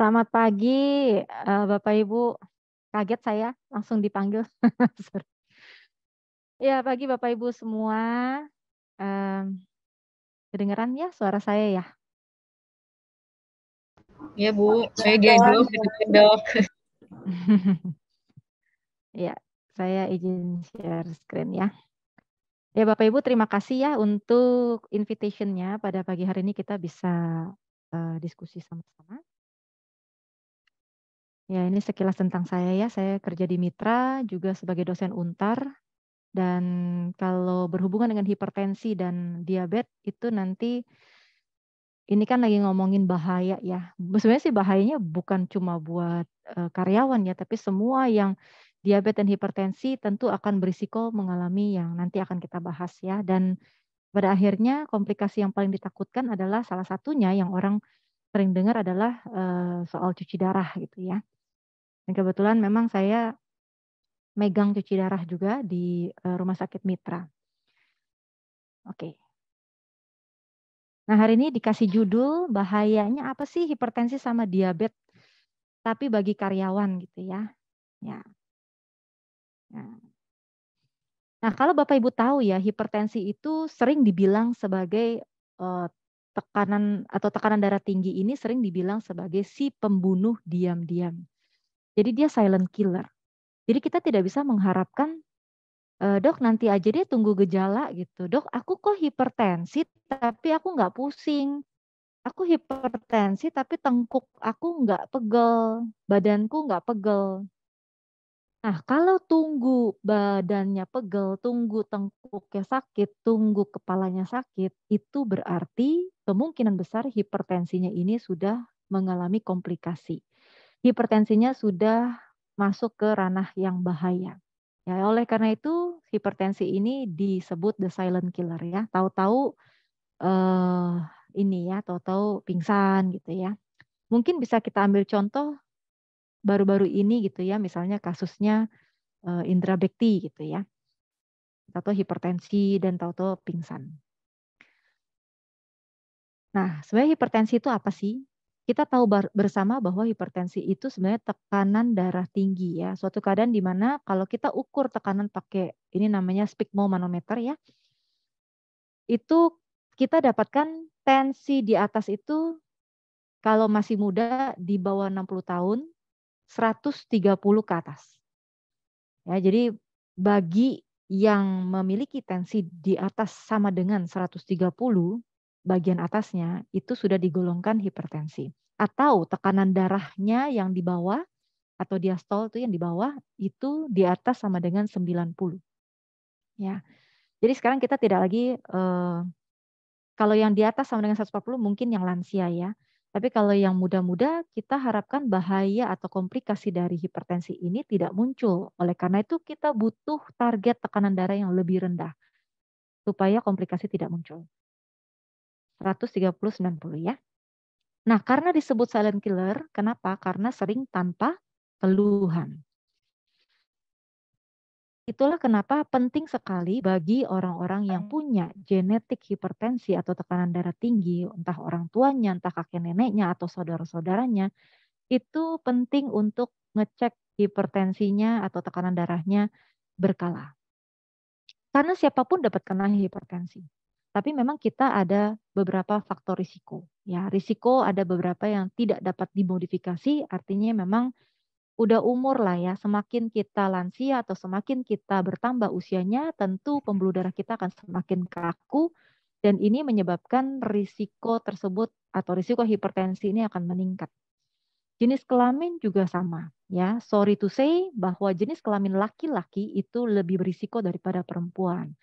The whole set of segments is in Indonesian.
Selamat pagi, Bapak Ibu. Kaget saya langsung dipanggil. Sorry. Ya, pagi Bapak Ibu semua. Mmm, Kedengeran ya suara saya ya? Iya Bu, saya dialog gedok-gedok. Ya, saya izin share screen ya. Ya Bapak Ibu terima kasih ya untuk invitation-nya pada pagi hari ini kita bisa, diskusi sama-sama. Ya ini sekilas tentang saya ya, saya kerja di Mitra juga sebagai dosen Untar. Dan kalau berhubungan dengan hipertensi dan diabetes itu nanti ini kan lagi ngomongin bahaya ya. Sebenarnya sih bahayanya bukan cuma buat, karyawan ya, tapi semua yang diabetes dan hipertensi tentu akan berisiko mengalami yang nanti akan kita bahas ya. Dan pada akhirnya komplikasi yang paling ditakutkan adalah salah satunya yang orang sering dengar adalah, soal cuci darah gitu ya. Dan kebetulan memang saya megang cuci darah juga di, Rumah Sakit Mitra. Oke. Nah, hari ini dikasih judul, bahayanya apa sih hipertensi sama diabetes, tapi bagi karyawan gitu ya. Ya. Nah, nah, kalau Bapak Ibu tahu ya, hipertensi itu sering dibilang sebagai tekanan atau tekanan darah tinggi ini sering dibilang sebagai si pembunuh diam-diam. Jadi dia silent killer. Jadi kita tidak bisa mengharapkan, "Dok nanti aja deh tunggu gejala," gitu. "Dok aku kok hipertensi tapi aku nggak pusing. Aku hipertensi tapi tengkuk aku nggak pegel, badanku nggak pegel." Nah, kalau tunggu badannya pegel, tunggu tengkuknya sakit, tunggu kepalanya sakit, itu berarti kemungkinan besar hipertensinya ini sudah mengalami komplikasi. Hipertensinya sudah masuk ke ranah yang bahaya. Ya, oleh karena itu hipertensi ini disebut the silent killer ya. Tahu-tahu eh ini ya, tahu-tahu pingsan gitu ya. Mungkin bisa kita ambil contoh baru-baru ini gitu ya, misalnya kasusnya Indra Bekti gitu ya. Tahu-tahu hipertensi dan tahu-tahu pingsan. Nah, sebenarnya hipertensi itu apa sih? Kita tahu bersama bahwa hipertensi itu sebenarnya tekanan darah tinggi ya. Suatu keadaan di mana kalau kita ukur tekanan pakai ini namanya sphygmomanometer ya, itu kita dapatkan tensi di atas itu kalau masih muda di bawah 60 tahun 130 ke atas. Ya, jadi bagi yang memiliki tensi di atas sama dengan 130, bagian atasnya itu sudah digolongkan hipertensi. Atau tekanan darahnya yang di bawah atau diastol itu yang di bawah itu di atas sama dengan 90. Ya. Jadi sekarang kita tidak lagi kalau yang di atas sama dengan 140 mungkin yang lansia ya. Tapi kalau yang muda-muda kita harapkan bahaya atau komplikasi dari hipertensi ini tidak muncul. Oleh karena itu kita butuh target tekanan darah yang lebih rendah supaya komplikasi tidak muncul. 130/90 ya. Nah, karena disebut silent killer, kenapa? Karena sering tanpa keluhan. Itulah kenapa penting sekali bagi orang-orang yang punya genetik hipertensi atau tekanan darah tinggi, entah orang tuanya, entah kakek neneknya, atau saudara-saudaranya, itu penting untuk ngecek hipertensinya atau tekanan darahnya berkala. Karena siapapun dapat kena hipertensi. Tapi memang kita ada beberapa faktor risiko. Ya, risiko ada beberapa yang tidak dapat dimodifikasi, artinya memang udah umur lah ya, semakin kita lansia atau semakin kita bertambah usianya, tentu pembuluh darah kita akan semakin kaku dan ini menyebabkan risiko tersebut atau risiko hipertensi ini akan meningkat. Jenis kelamin juga sama ya. Sorry to say bahwa jenis kelamin laki-laki itu lebih berisiko daripada perempuan.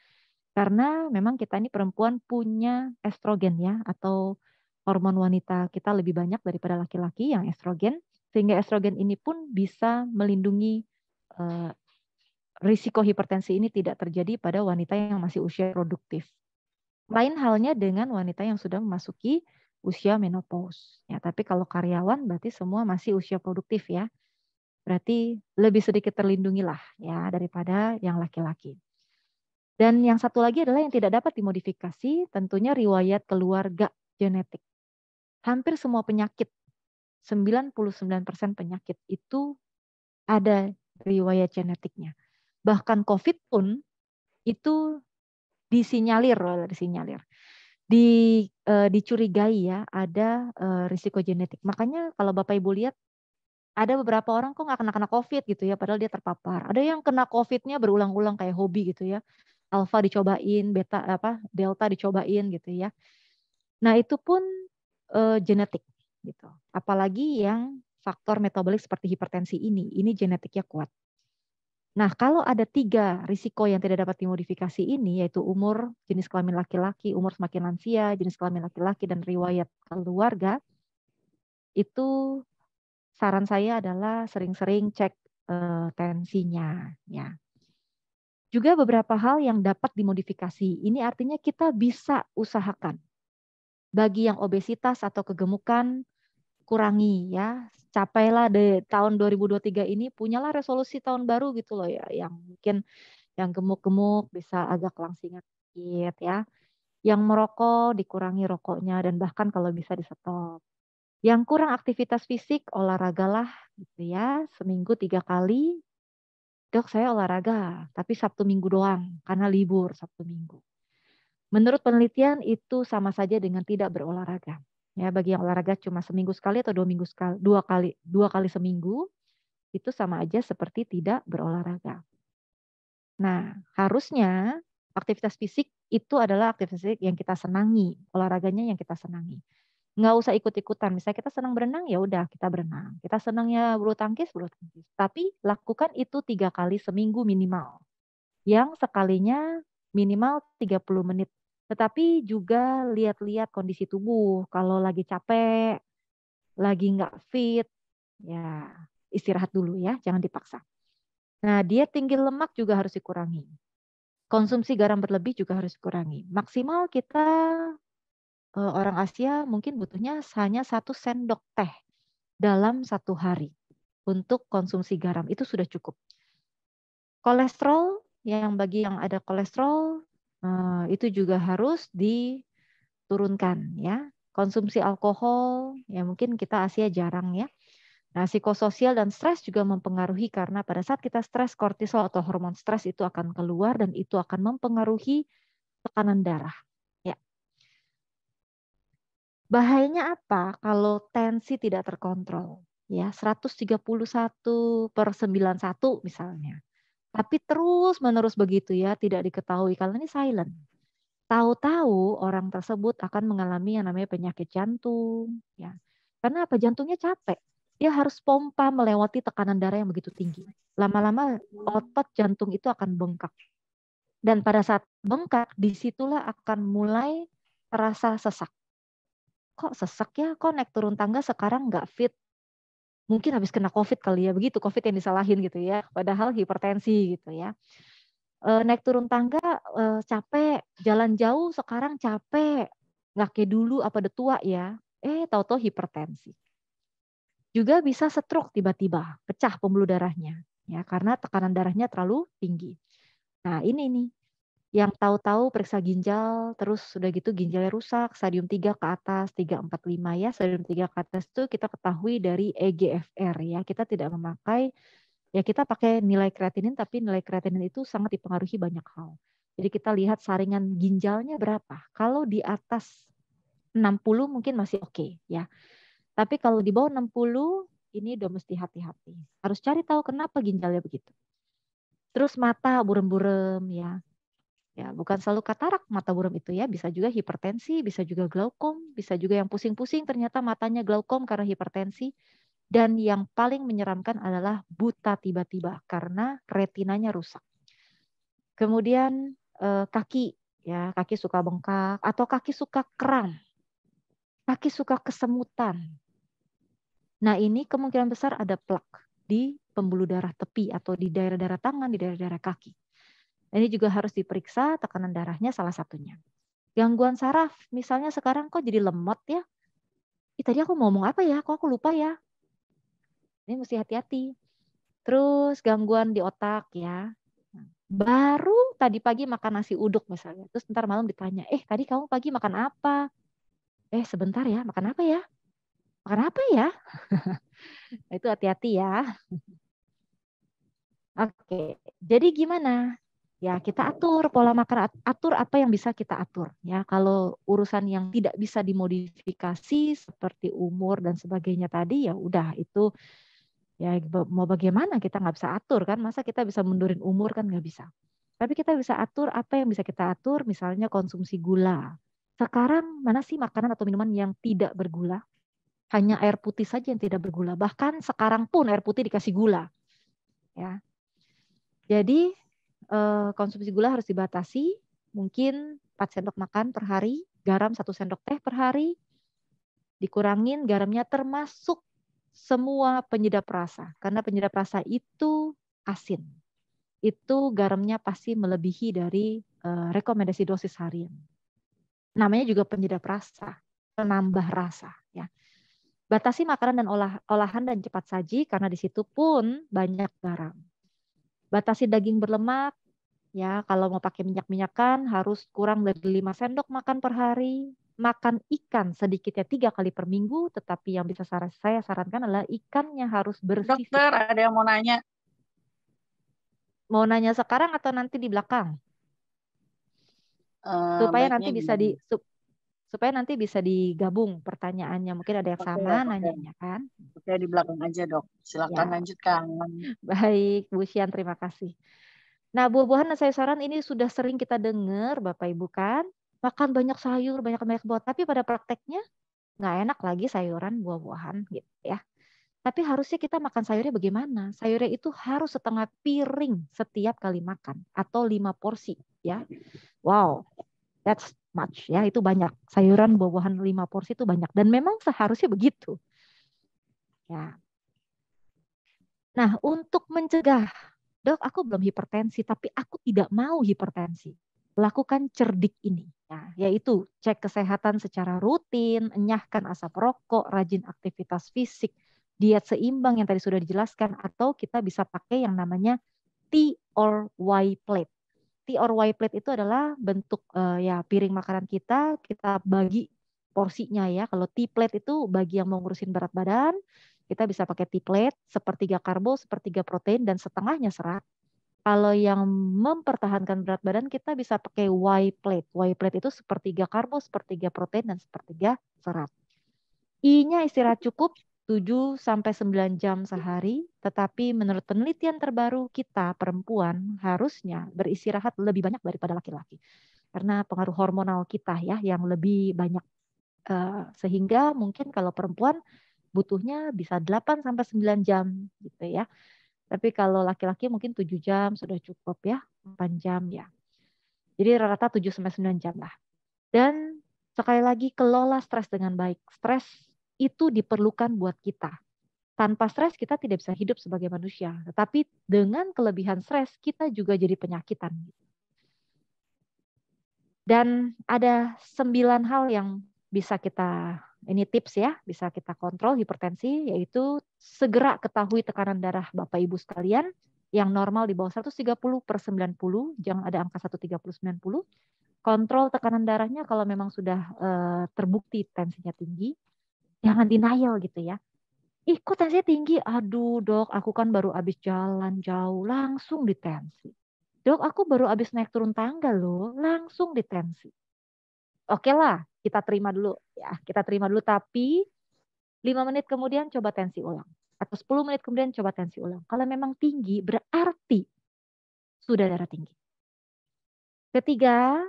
Karena memang kita ini perempuan punya estrogen ya atau hormon wanita kita lebih banyak daripada laki-laki yang estrogen sehingga estrogen ini pun bisa melindungi eh, risiko hipertensi ini tidak terjadi pada wanita yang masih usia produktif. Lain halnya dengan wanita yang sudah memasuki usia menopause. Ya, tapi kalau karyawan berarti semua masih usia produktif ya. Berarti lebih sedikit terlindungi lah ya daripada yang laki-laki. Dan yang satu lagi adalah yang tidak dapat dimodifikasi, tentunya riwayat keluarga genetik. Hampir semua penyakit 99% penyakit itu ada riwayat genetiknya. Bahkan COVID pun itu disinyalir, dicurigai ya ada risiko genetik. Makanya kalau Bapak Ibu lihat ada beberapa orang kok nggak kena COVID gitu ya, padahal dia terpapar. Ada yang kena COVID-nya berulang-ulang kayak hobi gitu ya. Alpha dicobain, delta dicobain gitu ya. Nah itu pun genetik gitu. Apalagi yang faktor metabolik seperti hipertensi ini genetiknya kuat. Nah kalau ada 3 risiko yang tidak dapat dimodifikasi ini, yaitu umur, jenis kelamin laki-laki, umur semakin lansia, jenis kelamin laki-laki, dan riwayat keluarga, itu saran saya adalah sering-sering cek tensinya ya. Juga beberapa hal yang dapat dimodifikasi. Ini artinya kita bisa usahakan. Bagi yang obesitas atau kegemukan, kurangi ya. Capailah di tahun 2023 ini, punyalah resolusi tahun baru gitu loh ya. Yang mungkin yang gemuk-gemuk bisa agak langsingan sedikit ya. Yang merokok dikurangi rokoknya dan bahkan kalau bisa di stop. Yang kurang aktivitas fisik, olahragalah gitu ya, seminggu 3 kali. Dok saya olahraga, tapi Sabtu Minggu doang, karena libur Sabtu Minggu. Menurut penelitian itu sama saja dengan tidak berolahraga. Ya, bagi yang olahraga cuma seminggu sekali atau 2 minggu sekali, 2 kali seminggu, itu sama aja seperti tidak berolahraga. Nah, harusnya aktivitas fisik itu adalah aktivitas fisik yang kita senangi, olahraganya yang kita senangi. Nggak usah ikut-ikutan. Misalnya kita senang berenang, ya udah kita berenang. Kita senangnya bulu tangkis, bulu tangkis. Tapi lakukan itu 3 kali seminggu minimal. Yang sekalinya minimal 30 menit. Tetapi juga lihat-lihat kondisi tubuh. Kalau lagi capek, lagi nggak fit, ya istirahat dulu ya, jangan dipaksa. Nah, diet tinggi lemak juga harus dikurangi. Konsumsi garam berlebih juga harus dikurangi. Maksimal kita orang Asia mungkin butuhnya hanya 1 sendok teh dalam 1 hari untuk konsumsi garam, itu sudah cukup. Kolesterol, bagi yang ada kolesterol itu juga harus diturunkan ya. Konsumsi alkohol, ya mungkin kita Asia jarang ya. Nah, psikososial dan stres juga mempengaruhi karena pada saat kita stres, kortisol atau hormon stres itu akan keluar dan itu akan mempengaruhi tekanan darah. Ya. Bahayanya apa kalau tensi tidak terkontrol? Ya, 131/91 misalnya. Tapi terus-menerus begitu ya, tidak diketahui karena ini silent. Tahu-tahu orang tersebut akan mengalami yang namanya penyakit jantung, ya. Karena apa? Jantungnya capek. Dia harus pompa melewati tekanan darah yang begitu tinggi. Lama-lama otot jantung itu akan bengkak. Dan pada saat bengkak, disitulah akan mulai terasa sesak. Kok sesak ya? Kok naik turun tangga sekarang nggak fit? Mungkin habis kena COVID kali ya, begitu COVID yang disalahin gitu ya. Padahal hipertensi gitu ya. Naik turun tangga capek, jalan jauh sekarang capek, nggak kayak dulu apa udah tua ya. Tahu-tahu hipertensi. Juga bisa stroke tiba-tiba, pecah pembuluh darahnya ya karena tekanan darahnya terlalu tinggi. Nah, ini nih yang tahu-tahu periksa ginjal, terus sudah gitu ginjalnya rusak, stadium 3 ke atas, 3, 4, 5 ya. Stadium 3 ke atas itu kita ketahui dari EGFR ya. Kita tidak memakai, ya kita pakai nilai kreatinin, tapi nilai kreatinin itu sangat dipengaruhi banyak hal. Jadi kita lihat saringan ginjalnya berapa. Kalau di atas 60 mungkin masih oke ya. Tapi kalau di bawah 60, ini udah mesti hati-hati. Harus cari tahu kenapa ginjalnya begitu. Terus mata burem-burem ya. Ya, bukan selalu katarak mata buram itu ya, bisa juga hipertensi, bisa juga glaukom, bisa juga yang pusing-pusing ternyata matanya glaukom karena hipertensi. Dan yang paling menyeramkan adalah buta tiba-tiba karena retinanya rusak. Kemudian kaki, ya kaki suka bengkak atau kaki suka kram, kaki suka kesemutan. Nah ini kemungkinan besar ada plak di pembuluh darah tepi atau di daerah-daerah tangan, di daerah-daerah kaki. Ini juga harus diperiksa tekanan darahnya salah satunya. Gangguan saraf, misalnya sekarang kok jadi lemot ya? Tadi aku ngomong apa ya? Kok aku lupa ya? Ini mesti hati-hati. Terus gangguan di otak ya. Baru tadi pagi makan nasi uduk misalnya. Terus ntar malam ditanya, tadi kamu pagi makan apa? Sebentar ya, makan apa ya? Makan apa ya? Itu hati-hati ya. Oke, jadi gimana? Ya kita atur pola makan, atur apa yang bisa kita atur. Ya kalau urusan yang tidak bisa dimodifikasi seperti umur dan sebagainya tadi, ya udah itu ya mau bagaimana kita nggak bisa atur kan? Masa kita bisa mundurin umur kan nggak bisa. Tapi kita bisa atur apa yang bisa kita atur, misalnya konsumsi gula. Sekarang mana sih makanan atau minuman yang tidak bergula? Hanya air putih saja yang tidak bergula. Bahkan sekarang pun air putih dikasih gula. Ya, jadi konsumsi gula harus dibatasi. Mungkin 4 sendok makan per hari, garam 1 sendok teh per hari. Dikurangin garamnya termasuk semua penyedap rasa. Karena penyedap rasa itu asin. Itu garamnya pasti melebihi dari rekomendasi dosis harian. Namanya juga penyedap rasa, penambah rasa. Ya. Batasi makanan dan olahan dan cepat saji karena di situ pun banyak garam. Batasi daging berlemak, ya kalau mau pakai minyak-minyakan harus kurang dari 5 sendok makan per hari. Makan ikan sedikitnya 3 kali per minggu, tetapi yang bisa saya sarankan adalah ikannya harus bersisik. Dokter, ada yang mau nanya. Mau nanya sekarang atau nanti di belakang? Supaya Baiknya nanti bisa gimana? supaya nanti bisa digabung pertanyaannya. Mungkin ada yang sama Oke. nanyanya kan? Oke, di belakang aja, Dok. Silakan Ya, lanjutkan. baik Bu Sian, terima kasih. Nah, buah-buahan dan sayur-sayuran ini sudah sering kita dengar, Bapak Ibu kan? Makan banyak sayur, banyak buah. Tapi pada prakteknya nggak enak lagi sayuran, buah-buahan gitu ya. Tapi harusnya kita makan sayurnya bagaimana? Sayurnya itu harus setengah piring setiap kali makan atau 5 porsi ya. Wow, that's much ya. Itu banyak. Sayuran, buah-buahan 5 porsi itu banyak. Dan memang seharusnya begitu. Ya. Nah, untuk mencegah, Dok, aku belum hipertensi, tapi aku tidak mau hipertensi. Lakukan cerdik ini, ya, yaitu cek kesehatan secara rutin, enyahkan asap rokok, rajin aktivitas fisik, diet seimbang yang tadi sudah dijelaskan, atau kita bisa pakai yang namanya T or Y plate. T or Y plate itu adalah bentuk ya piring makanan kita bagi porsinya ya. Kalau T plate itu bagi yang mau ngurusin berat badan, kita bisa pakai T plate, sepertiga karbo, sepertiga protein, dan setengahnya serat. Kalau yang mempertahankan berat badan kita bisa pakai Y plate. Y plate itu sepertiga karbo, sepertiga protein, dan sepertiga serat. I-nya istirahat cukup 7-9 jam sehari, tetapi menurut penelitian terbaru kita perempuan harusnya beristirahat lebih banyak daripada laki-laki. Karena pengaruh hormonal kita ya yang lebih banyak. Sehingga mungkin kalau perempuan butuhnya bisa 8-9 jam gitu ya. Tapi kalau laki-laki mungkin 7 jam sudah cukup ya, 4 jam ya. Jadi rata-rata 7-9 jam lah. Dan sekali lagi kelola stres dengan baik. Stres itu diperlukan buat kita. Tanpa stres kita tidak bisa hidup sebagai manusia. Tetapi dengan kelebihan stres kita juga jadi penyakitan. Dan ada 9 hal yang bisa kita, ini tips ya, bisa kita kontrol hipertensi, yaitu segera ketahui tekanan darah Bapak Ibu sekalian, yang normal di bawah 130/90, jangan ada angka 130/90. Kontrol tekanan darahnya kalau memang sudah terbukti tensinya tinggi, jangan denial gitu ya. Kok tensinya tinggi? Aduh dok, aku kan baru habis jalan jauh, langsung ditensi. Dok, aku baru habis naik turun tangga loh, langsung ditensi. Oke lah, kita terima dulu ya, kita terima dulu. Tapi 5 menit kemudian coba tensi ulang. Atau 10 menit kemudian coba tensi ulang. Kalau memang tinggi, berarti sudah darah tinggi. Ketiga,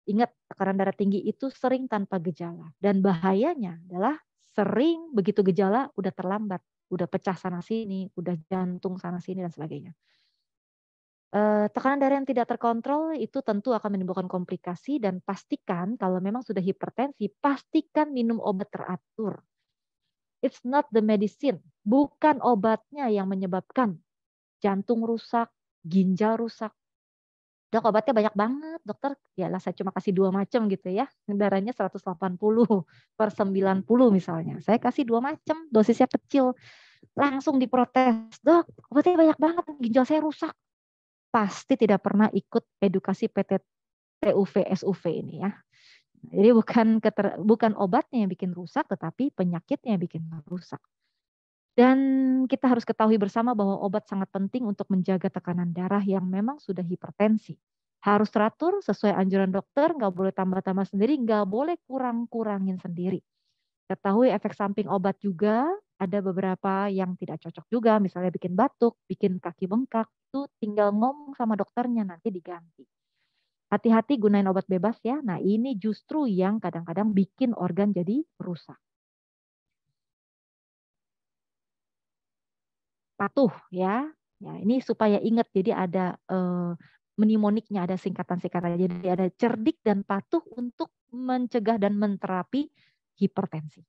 ingat tekanan darah tinggi itu sering tanpa gejala. Dan bahayanya adalah sering begitu gejala udah terlambat. Udah pecah sana sini, udah jantung sana sini dan sebagainya. Tekanan darah yang tidak terkontrol itu tentu akan menimbulkan komplikasi dan pastikan kalau memang sudah hipertensi, pastikan minum obat teratur. It's not the medicine, bukan obatnya yang menyebabkan jantung rusak, ginjal rusak. Dok, obatnya banyak banget, dokter. Yalah, saya cuma kasih 2 macam gitu ya. Darahnya 180/90 misalnya. Saya kasih 2 macam, dosisnya kecil. Langsung diprotes, dok, obatnya banyak banget, ginjal saya rusak. Pasti tidak pernah ikut edukasi PT TUV SUV ini ya. Jadi bukan obatnya yang bikin rusak, tetapi penyakitnya yang bikin rusak. Dan kita harus ketahui bersama bahwa obat sangat penting untuk menjaga tekanan darah yang memang sudah hipertensi. Harus teratur sesuai anjuran dokter, nggak boleh tambah-tambah sendiri, nggak boleh kurang-kurangin sendiri. Ketahui efek samping obat juga, ada beberapa yang tidak cocok juga, misalnya bikin batuk, bikin kaki bengkak, itu tinggal ngomong sama dokternya, nanti diganti. Hati-hati gunain obat bebas ya. Nah ini justru yang kadang-kadang bikin organ jadi rusak. Patuh ya. Ya, ini supaya ingat, jadi ada mnemoniknya, ada singkatan-singkatan. Jadi ada cerdik dan patuh untuk mencegah dan menterapi hipertensi.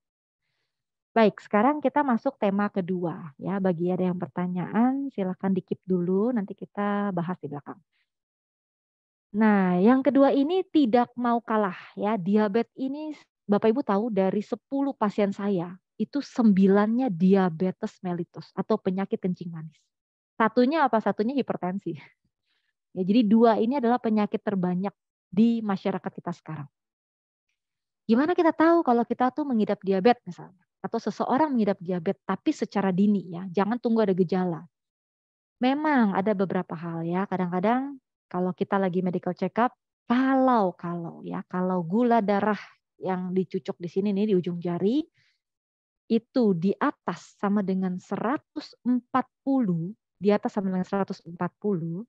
Baik, sekarang kita masuk tema kedua ya. Bagi ada yang pertanyaan, silakan di-keep dulu, nanti kita bahas di belakang. Nah, yang kedua ini tidak mau kalah ya. Diabetes ini Bapak Ibu tahu dari 10 pasien saya, itu 9-nya diabetes mellitus atau penyakit kencing manis. Satunya apa? Satunya hipertensi. Ya, jadi 2 ini adalah penyakit terbanyak di masyarakat kita sekarang. Gimana kita tahu kalau kita tuh mengidap diabetes misalnya? Atau seseorang mengidap diabetes tapi secara dini ya, jangan tunggu ada gejala. Memang ada beberapa hal ya, kadang-kadang kalau kita lagi medical check up, kalau gula darah yang dicucuk di sini nih di ujung jari, itu di atas sama dengan 140, di atas sama dengan 140,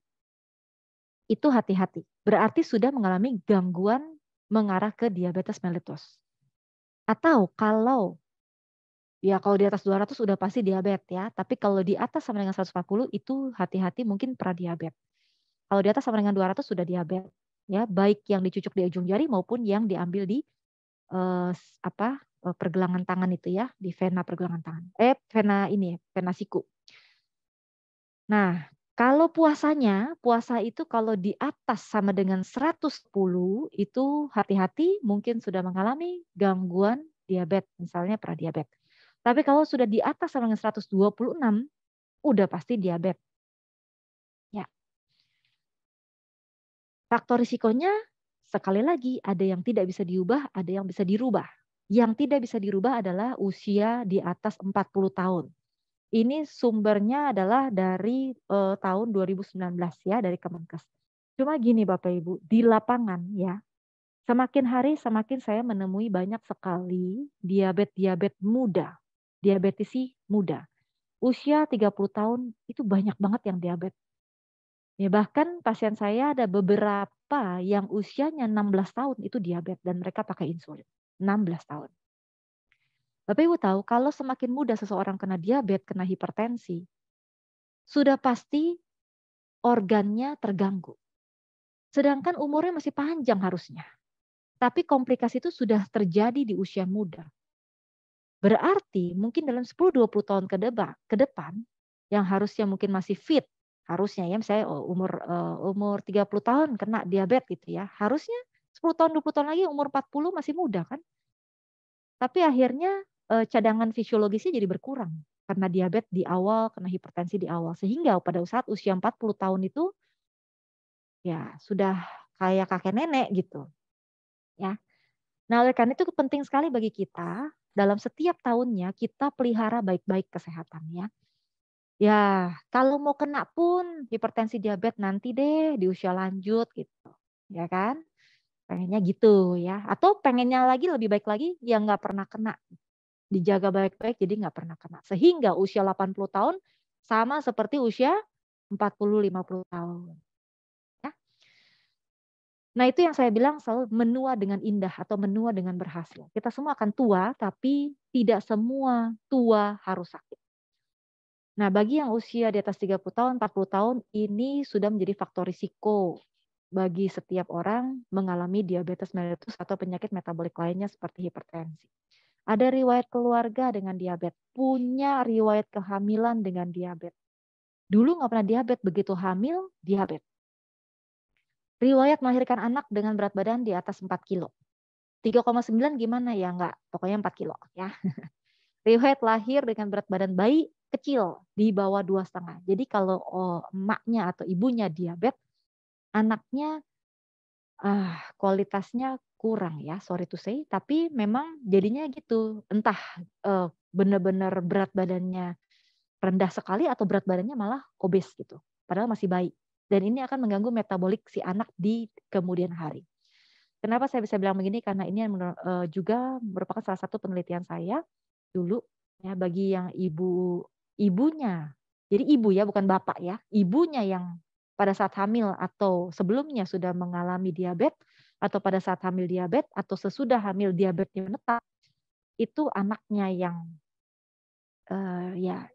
itu hati-hati. Berarti sudah mengalami gangguan mengarah ke diabetes mellitus. Atau kalau di atas 200 udah pasti diabetes ya, tapi kalau di atas sama dengan 140 itu hati-hati mungkin pradiabetes. Kalau di atas sama dengan 200 sudah diabetes ya, baik yang dicucuk di ujung jari maupun yang diambil di pergelangan tangan itu ya, di vena pergelangan tangan. Vena siku. Nah, kalau puasa itu kalau di atas sama dengan 110 itu hati-hati mungkin sudah mengalami gangguan diabetes, misalnya pradiabetes. Tapi kalau sudah di atas sama dengan 126, udah pasti diabetes. Ya. Faktor risikonya sekali lagi ada yang tidak bisa diubah, ada yang bisa dirubah. Yang tidak bisa dirubah adalah usia di atas 40 tahun. Ini sumbernya adalah dari tahun 2019 ya, dari Kemenkes. Cuma gini Bapak Ibu, di lapangan ya, semakin hari semakin saya menemui banyak sekali diabetes muda, diabetesi muda. Usia 30 tahun itu banyak banget yang diabetes. Ya, bahkan pasien saya ada beberapa yang usianya 16 tahun itu diabetes dan mereka pakai insulin. 16 tahun. Bapak Ibu tahu kalau semakin muda seseorang kena diabetes, kena hipertensi, sudah pasti organnya terganggu. Sedangkan umurnya masih panjang harusnya. Tapi komplikasi itu sudah terjadi di usia muda. Berarti mungkin dalam 10-20 tahun ke depan yang harusnya mungkin masih fit, harusnya ya misalnya umur 30 tahun kena diabetes gitu ya. Harusnya 10 tahun 20 tahun lagi umur 40 masih muda kan. Tapi akhirnya cadangan fisiologisnya jadi berkurang karena diabetes di awal, kena hipertensi di awal. Sehingga pada saat usia 40 tahun itu ya sudah kayak kakek nenek gitu. Ya. Nah, oleh karena itu penting sekali bagi kita dalam setiap tahunnya kita pelihara baik-baik kesehatannya. Ya, kalau mau kena pun hipertensi diabetes nanti deh di usia lanjut gitu. Ya kan? Pengennya gitu ya. Atau pengennya lagi lebih baik lagi yang nggak pernah kena. Dijaga baik-baik jadi nggak pernah kena. Sehingga usia 80 tahun sama seperti usia 40-50 tahun. Ya. Nah itu yang saya bilang selalu menua dengan indah atau menua dengan berhasil. Kita semua akan tua tapi tidak semua tua harus sakit. Nah bagi yang usia di atas 30 tahun, 40 tahun ini sudah menjadi faktor risiko bagi setiap orang mengalami diabetes mellitus atau penyakit metabolik lainnya seperti hipertensi. Ada riwayat keluarga dengan diabetes, punya riwayat kehamilan dengan diabetes. Dulu nggak pernah diabetes, begitu hamil diabetes. Riwayat melahirkan anak dengan berat badan di atas 4 kilo. 3,9 gimana ya? Enggak, pokoknya 4 kilo ya. Riwayat lahir dengan berat badan bayi kecil di bawah 2,5. Jadi kalau emaknya atau ibunya diabetes, anaknya kualitasnya kurang ya, sorry to say, tapi memang jadinya gitu. Entah benar-benar berat badannya rendah sekali atau berat badannya malah obes gitu. Padahal masih bayi. Dan ini akan mengganggu metabolik si anak di kemudian hari. Kenapa saya bisa bilang begini? Karena ini juga merupakan salah satu penelitian saya dulu ya, bagi yang ibunya. Jadi ibu ya, bukan bapak ya. Ibunya yang pada saat hamil atau sebelumnya sudah mengalami diabetes, atau pada saat hamil diabetes atau sesudah hamil diabetesnya menetap, itu anaknya yang ya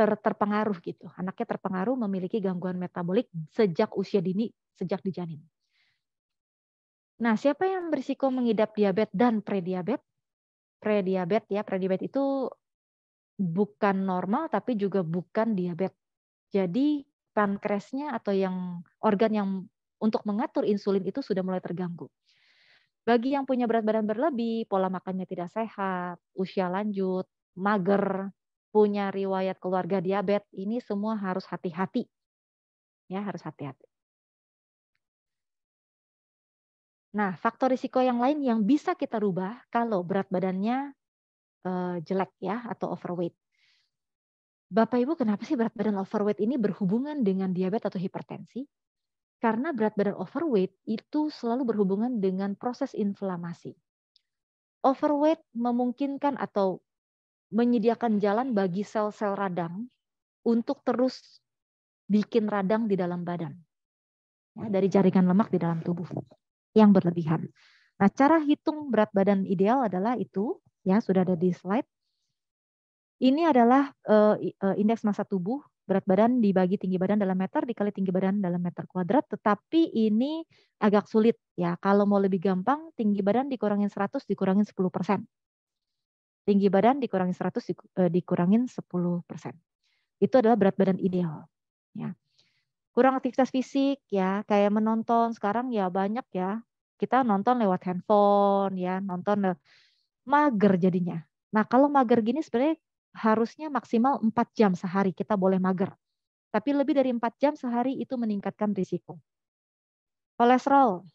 terpengaruh gitu. Anaknya terpengaruh memiliki gangguan metabolik sejak usia dini, sejak di janin. Nah, siapa yang berisiko mengidap diabetes dan prediabetes? Prediabetes itu bukan normal tapi juga bukan diabetes. Jadi pankreasnya atau yang organ yang untuk mengatur insulin itu sudah mulai terganggu. Bagi yang punya berat badan berlebih, pola makannya tidak sehat, usia lanjut, mager, punya riwayat keluarga diabetes, ini semua harus hati-hati. Ya, harus hati-hati. Nah, faktor risiko yang lain yang bisa kita rubah kalau berat badannya jelek ya atau overweight. Bapak Ibu, kenapa sih berat badan overweight ini berhubungan dengan diabetes atau hipertensi? Karena berat badan overweight itu selalu berhubungan dengan proses inflamasi. Overweight memungkinkan atau menyediakan jalan bagi sel-sel radang untuk terus bikin radang di dalam badan. Ya, dari jaringan lemak di dalam tubuh yang berlebihan. Nah, cara hitung berat badan ideal adalah itu, ya sudah ada di slide. Ini adalah indeks massa tubuh, berat badan dibagi tinggi badan dalam meter dikali tinggi badan dalam meter kuadrat, tetapi ini agak sulit ya. Kalau mau lebih gampang, tinggi badan dikurangin 100 dikurangin 10%. Tinggi badan dikurangin 100 dikurangin 10%. Itu adalah berat badan ideal. Ya. Kurang aktivitas fisik ya, kayak menonton sekarang ya banyak ya. Kita nonton lewat handphone ya, nonton mager jadinya. Nah, kalau mager gini sebenarnya harusnya maksimal 4 jam sehari kita boleh mager. Tapi lebih dari 4 jam sehari itu meningkatkan risiko. Kolesterol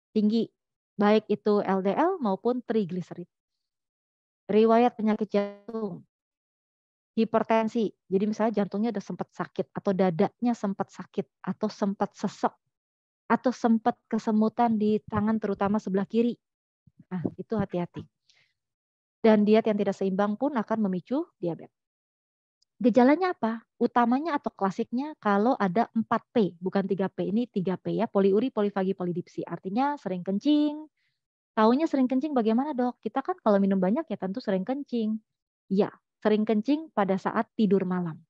tinggi, baik itu LDL maupun trigliserid. Riwayat penyakit jantung, hipertensi. Jadi misalnya jantungnya udah sempat sakit atau dadanya sempat sakit atau sempat sesek atau sempat kesemutan di tangan terutama sebelah kiri. Nah, itu hati-hati. Dan diet yang tidak seimbang pun akan memicu diabetes. Gejalanya apa? Utamanya atau klasiknya kalau ada 4P, bukan 3P. Ini 3P ya, poliuri, polifagi, polidipsi. Artinya sering kencing. Taunya sering kencing bagaimana dok? Kita kan kalau minum banyak ya tentu sering kencing. Ya, sering kencing pada saat tidur malam.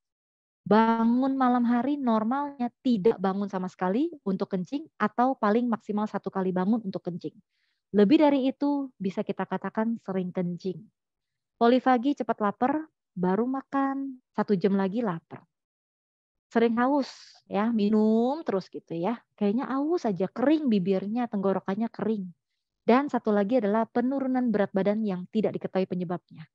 Bangun malam hari normalnya tidak bangun sama sekali untuk kencing atau paling maksimal 1 kali bangun untuk kencing. Lebih dari itu bisa kita katakan sering kencing. Polifagi cepat lapar, baru makan 1 jam lagi lapar. Sering haus ya, minum terus gitu ya. Kayaknya haus aja, kering bibirnya, tenggorokannya kering. Dan satu lagi adalah penurunan berat badan yang tidak diketahui penyebabnya.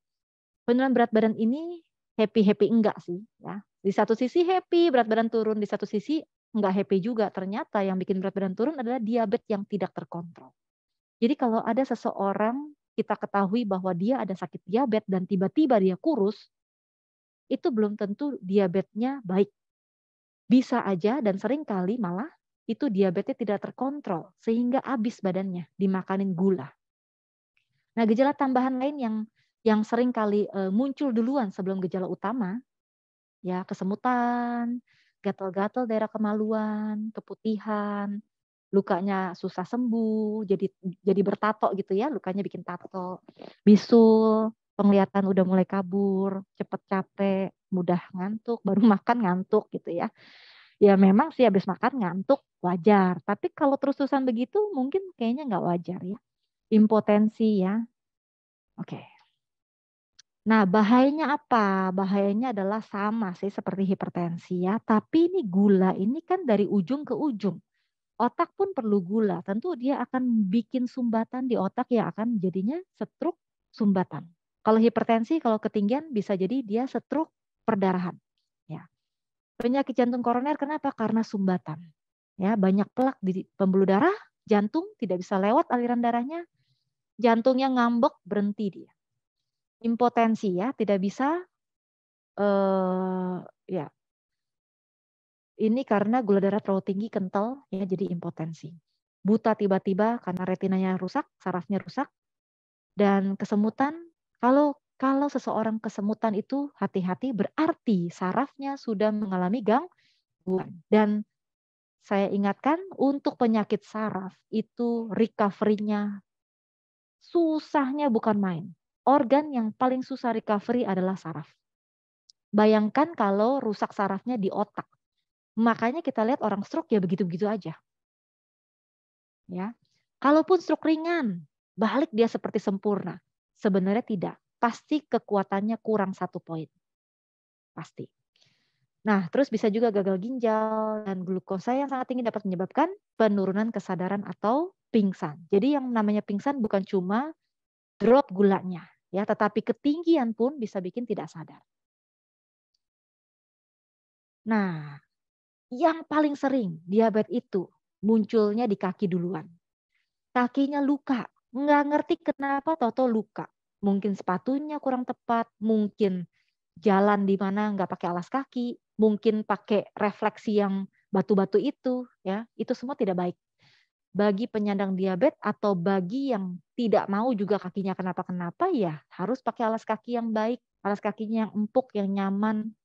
Penurunan berat badan ini happy-happy enggak sih ya. Di satu sisi happy berat badan turun, di satu sisi enggak happy juga. Ternyata yang bikin berat badan turun adalah diabetes yang tidak terkontrol. Jadi kalau ada seseorang kita ketahui bahwa dia ada sakit diabetes dan tiba-tiba dia kurus, itu belum tentu diabetesnya baik. Bisa aja dan sering kali malah itu diabetesnya tidak terkontrol sehingga habis badannya dimakanin gula. Nah, gejala tambahan lain yang sering kali muncul duluan sebelum gejala utama, ya kesemutan, gatal-gatal daerah kemaluan, keputihan, lukanya susah sembuh, jadi bertato gitu ya, lukanya bikin tato, bisul, penglihatan udah mulai kabur, cepet capek, mudah ngantuk, baru makan ngantuk gitu ya. Ya memang sih habis makan ngantuk wajar, tapi kalau terus-terusan begitu mungkin kayaknya nggak wajar ya. Impotensi ya. Oke. Nah, bahayanya apa? Bahayanya adalah sama sih seperti hipertensi ya, tapi ini gula ini kan dari ujung ke ujung. Otak pun perlu gula, tentu dia akan bikin sumbatan di otak yang akan jadinya stroke sumbatan. Kalau hipertensi, kalau ketinggian bisa jadi dia stroke perdarahan. Ya. Penyakit jantung koroner kenapa? Karena sumbatan. Ya, banyak plak di pembuluh darah, jantung tidak bisa lewat aliran darahnya, jantungnya ngambek, berhenti dia. Impotensi ya, tidak bisa ya. Ini karena gula darah terlalu tinggi, kental ya, jadi impotensi. Buta tiba-tiba karena retinanya rusak, sarafnya rusak, dan kesemutan. Kalau seseorang kesemutan itu hati-hati, berarti sarafnya sudah mengalami gangguan. Dan saya ingatkan untuk penyakit saraf itu recovery-nya susahnya bukan main. Organ yang paling susah recovery adalah saraf. Bayangkan kalau rusak sarafnya di otak. Makanya kita lihat orang stroke ya begitu-begitu aja. Ya. Kalaupun stroke ringan, balik dia seperti sempurna. Sebenarnya tidak. Pasti kekuatannya kurang 1 poin. Pasti. Nah, terus bisa juga gagal ginjal dan glukosa yang sangat tinggi dapat menyebabkan penurunan kesadaran atau pingsan. Jadi yang namanya pingsan bukan cuma drop gulanya, ya, tetapi ketinggian pun bisa bikin tidak sadar. Nah, yang paling sering diabetes itu munculnya di kaki duluan. Kakinya luka, nggak ngerti kenapa tahu-tahu luka. Mungkin sepatunya kurang tepat, mungkin jalan di mana nggak pakai alas kaki, mungkin pakai refleksi yang batu-batu itu, ya, itu semua tidak baik. Bagi penyandang diabetes atau bagi yang tidak mau juga kakinya kenapa-kenapa, ya harus pakai alas kaki yang baik, alas kakinya yang empuk, yang nyaman,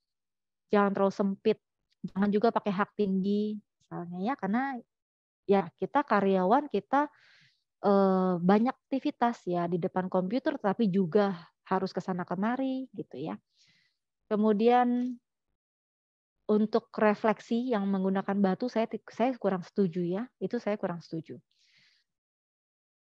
jangan terlalu sempit, jangan juga pakai hak tinggi, misalnya ya, karena ya kita karyawan, kita banyak aktivitas ya di depan komputer, tapi juga harus ke sana kemari gitu ya. Kemudian untuk refleksi yang menggunakan batu saya kurang setuju ya, itu saya kurang setuju.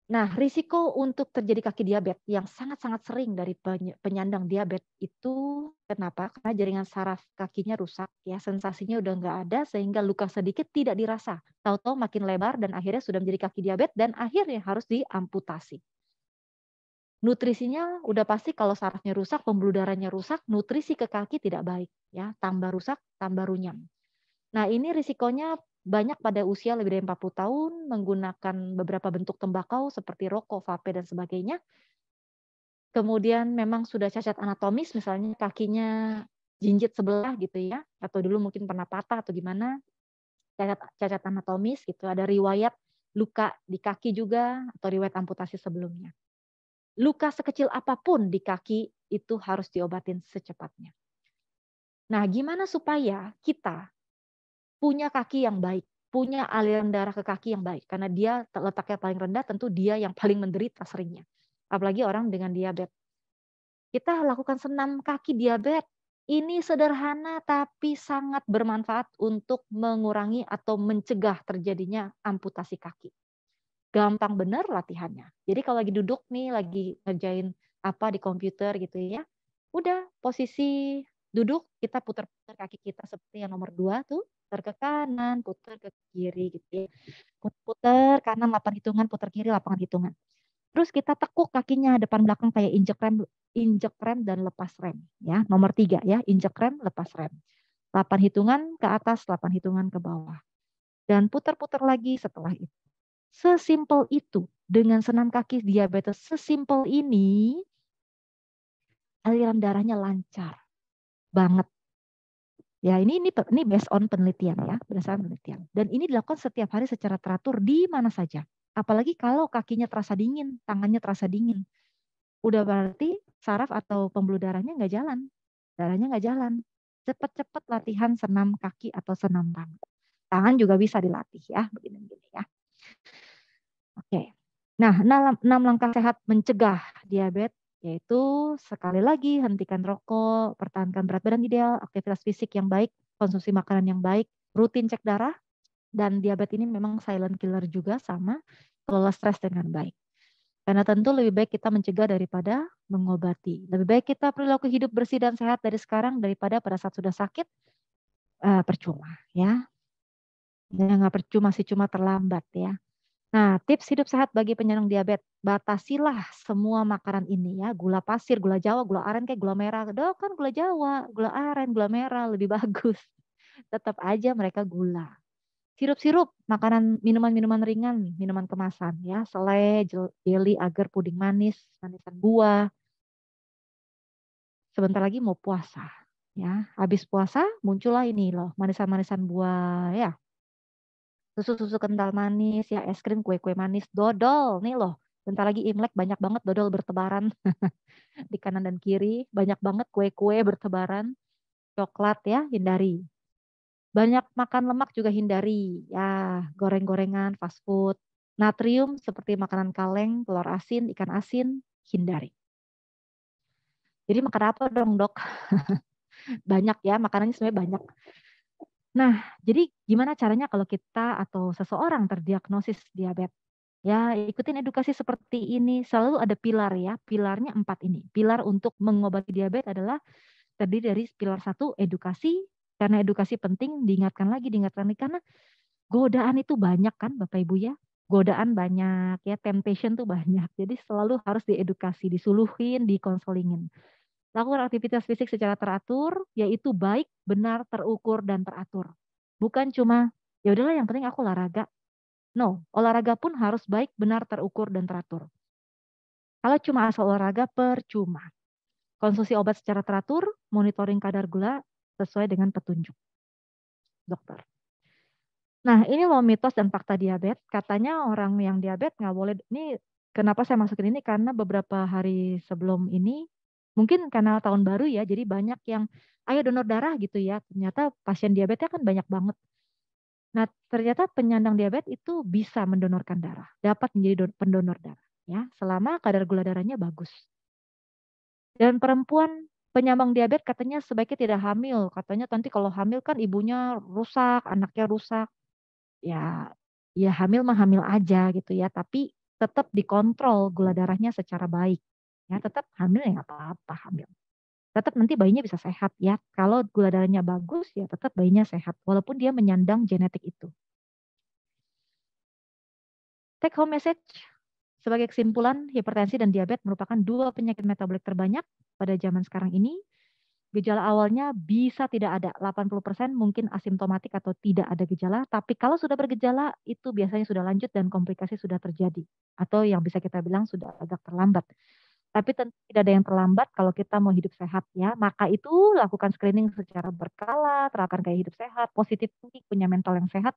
Nah, risiko untuk terjadi kaki diabetes yang sangat-sangat sering dari penyandang diabetes itu kenapa? Karena jaringan saraf kakinya rusak ya, sensasinya udah nggak ada sehingga luka sedikit tidak dirasa. Tahu-tahu makin lebar dan akhirnya sudah menjadi kaki diabetes dan akhirnya harus diamputasi. Nutrisinya udah pasti kalau sarafnya rusak, pembuluh darahnya rusak, nutrisi ke kaki tidak baik ya, tambah rusak, tambah runyam. Nah, ini risikonya banyak pada usia lebih dari 40 tahun menggunakan beberapa bentuk tembakau seperti rokok, vape dan sebagainya. Kemudian memang sudah cacat anatomis, misalnya kakinya jinjit sebelah gitu ya, atau dulu mungkin pernah patah atau gimana, cacat anatomis gitu, ada riwayat luka di kaki juga atau riwayat amputasi sebelumnya. Luka sekecil apapun di kaki itu harus diobatin secepatnya. Nah, gimana supaya kita punya kaki yang baik, punya aliran darah ke kaki yang baik, karena dia letaknya paling rendah, tentu dia yang paling menderita seringnya. Apalagi orang dengan diabetes. Kita lakukan senam kaki diabetes. Ini sederhana tapi sangat bermanfaat untuk mengurangi atau mencegah terjadinya amputasi kaki. Gampang bener latihannya. Jadi kalau lagi duduk nih, lagi ngerjain apa di komputer gitu ya, udah posisi duduk, kita putar-putar kaki kita seperti yang nomor 2 tuh, putar ke kanan, putar ke kiri gitu ya. Putar kanan 8 hitungan, putar kiri 8 hitungan. Terus kita tekuk kakinya depan belakang kayak injek rem dan lepas rem ya. Nomor 3 ya, injek rem, lepas rem. 8 hitungan ke atas, 8 hitungan ke bawah. Dan putar-putar lagi setelah itu. Sesimpel itu, dengan senam kaki diabetes sesimpel ini, aliran darahnya lancar banget. Ya, ini based on penelitian ya, berdasarkan penelitian. Dan ini dilakukan setiap hari secara teratur di mana saja. Apalagi kalau kakinya terasa dingin, tangannya terasa dingin. Udah berarti saraf atau pembuluh darahnya nggak jalan. Darahnya nggak jalan. Cepet-cepet latihan senam kaki atau senam tangan. Tangan juga bisa dilatih ya, begini-begini ya. Oke. Nah, 6 langkah sehat mencegah diabetes yaitu sekali lagi hentikan rokok, pertahankan berat badan ideal, aktivitas fisik yang baik, konsumsi makanan yang baik, rutin cek darah, dan diabetes ini memang silent killer juga sama, kelola stres dengan baik. Karena tentu lebih baik kita mencegah daripada mengobati. Lebih baik kita perilaku hidup bersih dan sehat dari sekarang daripada pada saat sudah sakit, percuma ya. Ya nggak percuma sih, cuma terlambat ya. Nah, tips hidup sehat bagi penyandang diabetes, batasilah semua makanan ini ya, gula pasir, gula Jawa, gula aren kayak gula merah. Dok kan gula Jawa, gula aren, gula merah lebih bagus. Tetap aja mereka gula. Sirup-sirup, makanan, minuman-minuman ringan, minuman kemasan ya, selai, jelly, agar, puding manis, manisan buah. Sebentar lagi mau puasa ya. Habis puasa muncullah ini loh, manisan-manisan buah ya. Susu-susu kental manis ya, es krim, kue-kue manis, dodol nih loh. Bentar lagi Imlek, banyak banget dodol bertebaran di kanan dan kiri, banyak banget kue-kue bertebaran. Coklat ya, hindari. Banyak makan lemak juga hindari. Ya, goreng-gorengan, fast food. Natrium seperti makanan kaleng, telur asin, ikan asin, hindari. Jadi makan apa dong, Dok? Banyak ya, makanannya sebenarnya banyak. Nah, jadi gimana caranya kalau kita atau seseorang terdiagnosis diabetes? Ya, ikutin edukasi seperti ini. Selalu ada pilar ya. Pilarnya 4 ini. Pilar untuk mengobati diabetes adalah terdiri dari pilar 1, edukasi. Karena edukasi penting, diingatkan lagi. Karena godaan itu banyak kan Bapak Ibu ya. Godaan banyak ya, temptation tuh banyak. Jadi selalu harus diedukasi, disuluhin, dikonselingin. Lakukan aktivitas fisik secara teratur, yaitu baik, benar, terukur, dan teratur. Bukan cuma, ya udahlah yang penting aku olahraga. No, olahraga pun harus baik, benar, terukur, dan teratur. Kalau cuma asal olahraga, percuma. Konsumsi obat secara teratur, monitoring kadar gula sesuai dengan petunjuk dokter. Nah, ini loh mitos dan fakta diabetes. Katanya orang yang diabetes nggak boleh. Ini kenapa saya masukin ini? Karena beberapa hari sebelum ini, mungkin karena tahun baru ya, jadi banyak yang ayo donor darah gitu ya. Ternyata pasien diabetes kan banyak banget. Nah, ternyata penyandang diabetes itu bisa mendonorkan darah, dapat menjadi pendonor darah ya, selama kadar gula darahnya bagus. Dan perempuan penyandang diabetes katanya sebaiknya tidak hamil. Katanya nanti kalau hamil kan ibunya rusak, anaknya rusak. Ya, ya hamil mah hamil aja gitu ya, tapi tetap dikontrol gula darahnya secara baik. Ya, tetap hamil ya apa-apa hamil. Tetap nanti bayinya bisa sehat ya. Kalau gula darahnya bagus ya tetap bayinya sehat walaupun dia menyandang genetik itu. Take home message sebagai kesimpulan, hipertensi dan diabetes merupakan 2 penyakit metabolik terbanyak pada zaman sekarang ini. Gejala awalnya bisa tidak ada, 80% mungkin asimptomatik atau tidak ada gejala, tapi kalau sudah bergejala itu biasanya sudah lanjut dan komplikasi sudah terjadi. Atau yang bisa kita bilang sudah agak terlambat. Tapi tentu tidak ada yang terlambat kalau kita mau hidup sehat ya. Maka itu lakukan screening secara berkala, terapkan gaya hidup sehat, positif thinking, punya mental yang sehat.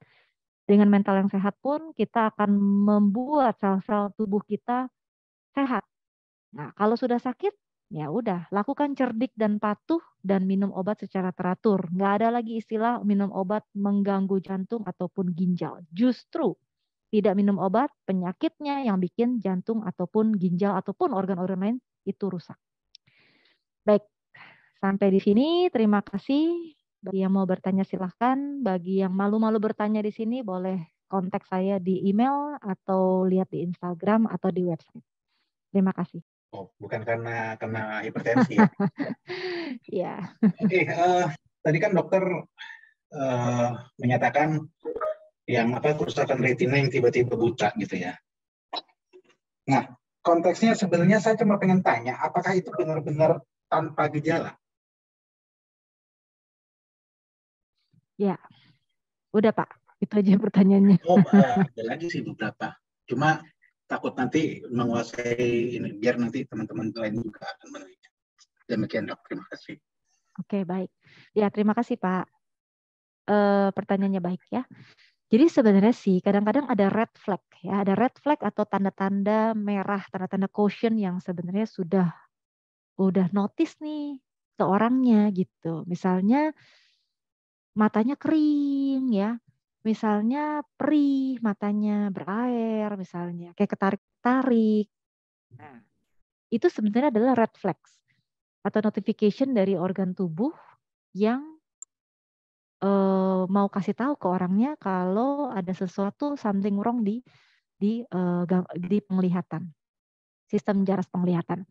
Dengan mental yang sehat pun kita akan membuat sel-sel tubuh kita sehat. Nah, kalau sudah sakit, ya udah, lakukan cerdik dan patuh dan minum obat secara teratur. Nggak ada lagi istilah minum obat mengganggu jantung ataupun ginjal. Justru tidak minum obat, penyakitnya yang bikin jantung ataupun ginjal ataupun organ-organ lain itu rusak. Baik, sampai di sini. Terima kasih. Bagi yang mau bertanya silahkan. Bagi yang malu-malu bertanya di sini boleh kontak saya di email atau lihat di Instagram atau di website. Terima kasih. Oh, bukan karena kena hipertensi ya? Ya. Oke, tadi kan dokter menyatakan yang kerusakan retina yang tiba-tiba buta gitu ya. Nah, konteksnya sebenarnya saya cuma pengen tanya, apakah itu benar-benar tanpa gejala? Ya, udah Pak, itu aja pertanyaannya. Oh, ada lagi sih beberapa. Cuma takut nanti menguasai ini, biar nanti teman-teman lain juga akan meneliti. Demikian dok, terima kasih. Oke, baik. Ya, terima kasih Pak. Pertanyaannya baik ya. Jadi sebenarnya sih kadang-kadang ada red flag ya, ada red flag atau tanda-tanda merah, tanda-tanda caution yang sebenarnya udah notice nih seorangnya gitu. Misalnya matanya kering ya, misalnya perih, matanya berair, misalnya kayak ketarik-tarik. Nah, itu sebenarnya adalah red flags atau notification dari organ tubuh yang mau kasih tahu ke orangnya kalau ada sesuatu something wrong di penglihatan, sistem jaras penglihatan.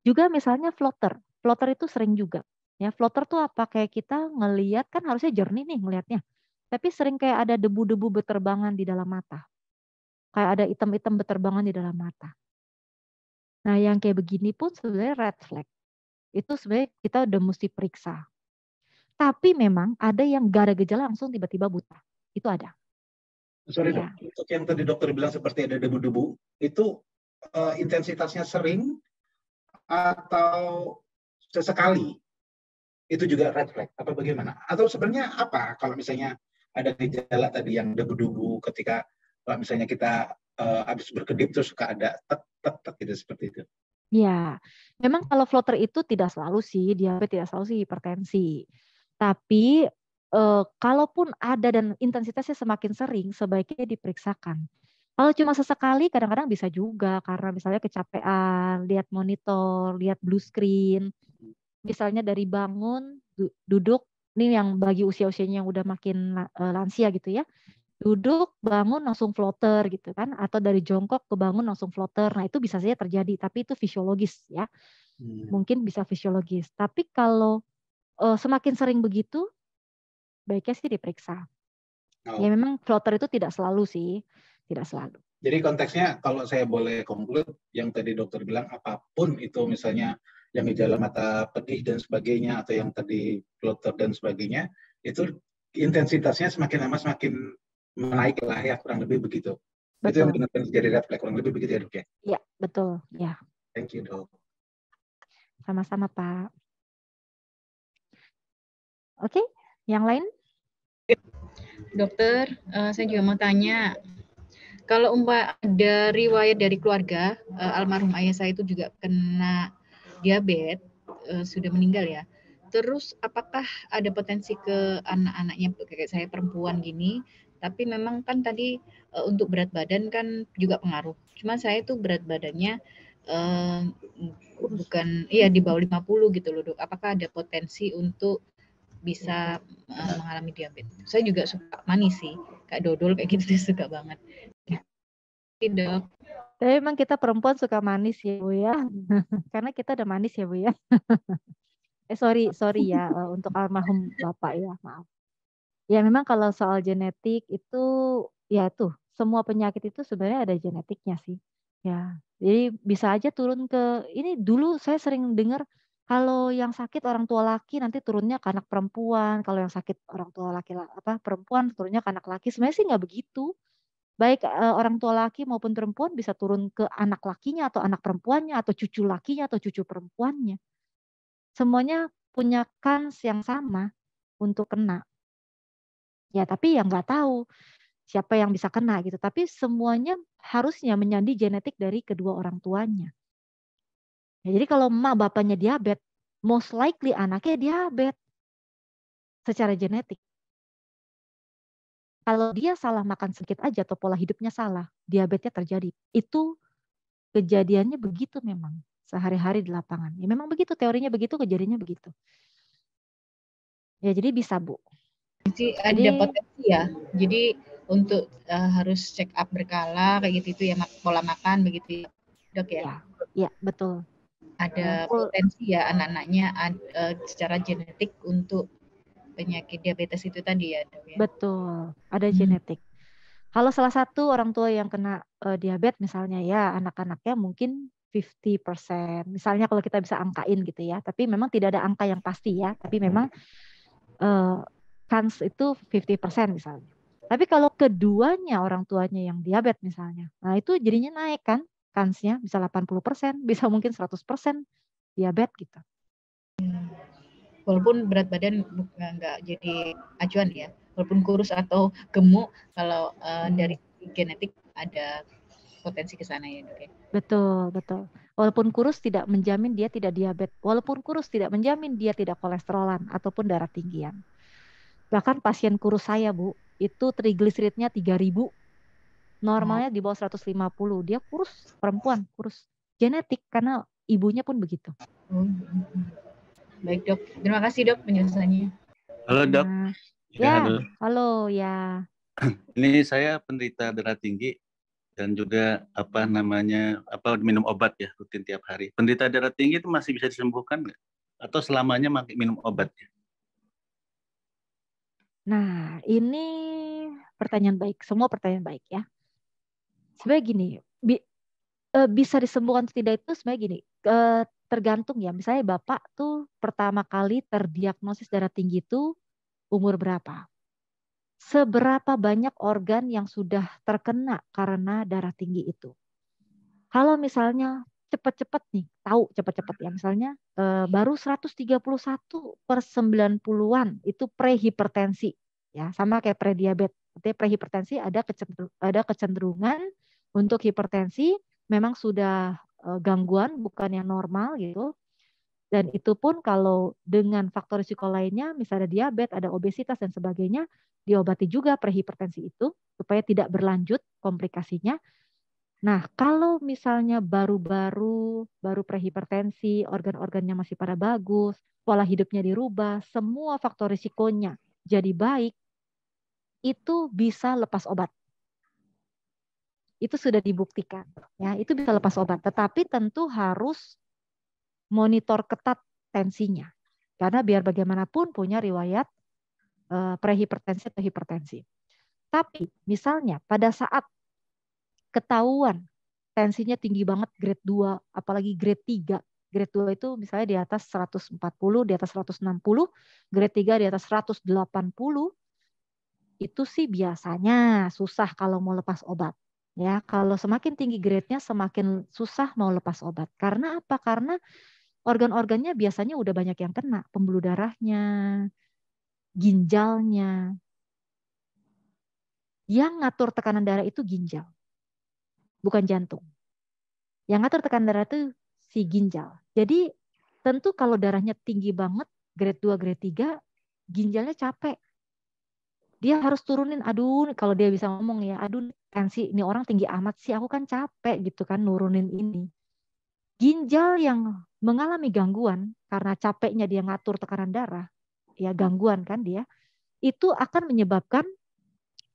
Juga misalnya floater itu sering juga. Ya, floater tuh apa? Kayak kita ngelihat kan harusnya jernih nih ngelihatnya. Tapi sering kayak ada debu-debu beterbangan di dalam mata. Kayak ada item-item beterbangan di dalam mata. Nah, yang kayak begini pun sebenarnya red flag. Itu sebenarnya kita udah mesti periksa. Tapi memang ada yang gak ada gejala langsung tiba-tiba buta. Itu ada. Sorry dok, Ya. untuk yang tadi dokter bilang seperti ada debu-debu, itu intensitasnya sering atau sesekali? Itu juga red flag apa bagaimana? Atau sebenarnya apa kalau misalnya ada gejala tadi yang debu-debu ketika kalau misalnya kita habis berkedip terus suka ada tek tek tek gitu seperti itu. Ya, memang kalau floater itu tidak selalu sih diabetes, tidak selalu sih hipertensi. Tapi kalaupun ada dan intensitasnya semakin sering, sebaiknya diperiksakan. Kalau cuma sesekali, kadang-kadang bisa juga karena misalnya kecapean, lihat monitor, lihat blue screen. Misalnya dari bangun, duduk, ini yang bagi usia-usianya yang udah makin lansia gitu ya. Duduk, bangun langsung floater gitu kan, atau dari jongkok ke bangun langsung floater. Nah itu bisa saja terjadi, tapi itu fisiologis ya, mungkin bisa fisiologis. Tapi kalau semakin sering begitu, baiknya sih diperiksa. Ya memang floater itu tidak selalu sih, tidak selalu. Jadi konteksnya kalau saya boleh conclude, yang tadi dokter bilang apapun itu misalnya yang gejala mata pedih dan sebagainya, atau yang tadi floater dan sebagainya, itu intensitasnya semakin lama semakin menaik lah ya, kurang lebih begitu. Betul. Itu yang benar-benar jadi red flag, kurang lebih begitu ya dok ya? Iya, betul. Ya. Thank you dok. Sama-sama Pak. Oke, yang lain? Dokter, saya juga mau tanya, kalau ada riwayat dari keluarga, almarhum ayah saya itu juga kena diabetes, sudah meninggal ya. Terus apakah ada potensi ke anak-anaknya, kayak saya perempuan gini, tapi memang kan tadi untuk berat badan kan juga pengaruh. Cuma saya tuh berat badannya bukan, iya di bawah 50 gitu loh dok. Apakah ada potensi untuk bisa mengalami diabetes? Saya juga suka manis sih, kayak dodol kayak gitu dia suka banget. Dok. Tapi memang kita perempuan suka manis ya Bu ya, karena kita udah manis ya Bu ya. Sorry ya untuk almarhum Bapak ya, maaf. Ya memang kalau soal genetik itu ya tuh semua penyakit itu sebenarnya ada genetiknya sih. Ya, jadi bisa aja turun ke ini dulu saya sering dengar kalau yang sakit orang tua laki nanti turunnya ke anak perempuan, kalau yang sakit orang tua laki perempuan turunnya ke anak laki. Sebenarnya sih nggak begitu. Baik orang tua laki maupun perempuan bisa turun ke anak lakinya atau anak perempuannya atau cucu lakinya atau cucu perempuannya. Semuanya punya kans yang sama untuk kena. Ya tapi yang nggak tahu siapa yang bisa kena gitu. Tapi semuanya harusnya menyandi genetik dari kedua orang tuanya. Ya, jadi kalau emak bapaknya diabetes, most likely anaknya diabetes secara genetik. Kalau dia salah makan sedikit aja atau pola hidupnya salah, diabetesnya terjadi. Itu kejadiannya begitu memang sehari-hari di lapangan. Ya memang begitu teorinya begitu, kejadiannya begitu. Ya jadi bisa Bu. Jadi ada potensi ya. Jadi untuk harus check up berkala kayak gitu itu ya, pola makan begitu dok ya. Iya betul. Ada potensi ya anak-anaknya secara genetik untuk penyakit diabetes itu tadi ya dok ya. Betul, ada genetik. Kalau salah satu orang tua yang kena diabetes misalnya ya anak-anaknya mungkin 50%. Misalnya kalau kita bisa angkain gitu ya. Tapi memang tidak ada angka yang pasti ya. Tapi memang kans itu 50% misalnya. Tapi kalau keduanya orang tuanya yang diabetes misalnya. Nah itu jadinya naik kan kansnya bisa 80%, bisa mungkin 100% diabetes gitu. Walaupun berat badan nggak jadi acuan ya. Walaupun kurus atau gemuk, kalau dari genetik ada potensi ke sana ya dok ya. Betul. Walaupun kurus tidak menjamin dia tidak diabetes. Walaupun kurus tidak menjamin dia tidak kolesterolan ataupun darah tinggian. Bahkan pasien kurus saya Bu, itu trigliseridnya 3000. Normalnya di bawah 150. Dia kurus, perempuan kurus. Genetik karena ibunya pun begitu. Baik dok, terima kasih dok penjelasannya. Halo dok. Halo ya. Ini saya penderita darah tinggi dan juga minum obat ya rutin tiap hari. Penderita darah tinggi itu masih bisa disembuhkan nggak? Atau selamanya minum obat ya? Nah ini pertanyaan baik, semua pertanyaan baik ya. Sebenarnya gini, bisa disembuhkan atau tidak itu sebenarnya gini, tergantung ya. Misalnya Bapak tuh pertama kali terdiagnosis darah tinggi itu umur berapa? seberapa banyak organ yang sudah terkena karena darah tinggi itu. Kalau misalnya cepat-cepat nih, tahu cepat-cepat ya, misalnya baru 131/90-an itu prehipertensi, ya sama kayak prediabetes. Artinya prehipertensi ada kecenderungan untuk hipertensi, memang sudah gangguan, bukan yang normal gitu. Dan itu pun kalau dengan faktor risiko lainnya, misalnya diabetes, ada obesitas dan sebagainya, diobati juga prehipertensi itu supaya tidak berlanjut komplikasinya. Nah, kalau misalnya baru prehipertensi, organ-organnya masih pada bagus, pola hidupnya dirubah, semua faktor risikonya jadi baik, itu bisa lepas obat. Itu sudah dibuktikan, ya, itu bisa lepas obat. Tetapi tentu harus monitor ketat tensinya, karena biar bagaimanapun punya riwayat prehipertensi atau hipertensi. Tapi misalnya pada saat ketahuan tensinya tinggi banget grade 2, apalagi grade 3. Grade 2 itu misalnya di atas 140, di atas 160, grade 3 di atas 180, itu sih biasanya susah kalau mau lepas obat. Ya, kalau semakin tinggi grade-nya semakin susah mau lepas obat. Karena apa? Karena organ-organnya biasanya udah banyak yang kena, pembuluh darahnya, ginjalnya. Yang ngatur tekanan darah itu ginjal, bukan jantung. Yang ngatur tekanan darah itu si ginjal. Jadi tentu kalau darahnya tinggi banget, grade 2, grade 3, ginjalnya capek. Dia harus turunin, aduh kalau dia bisa ngomong ya, aduh tensi ini orang tinggi amat sih, aku kan capek gitu kan nurunin ini. Ginjal yang mengalami gangguan karena capeknya dia ngatur tekanan darah, ya gangguan kan dia, itu akan menyebabkan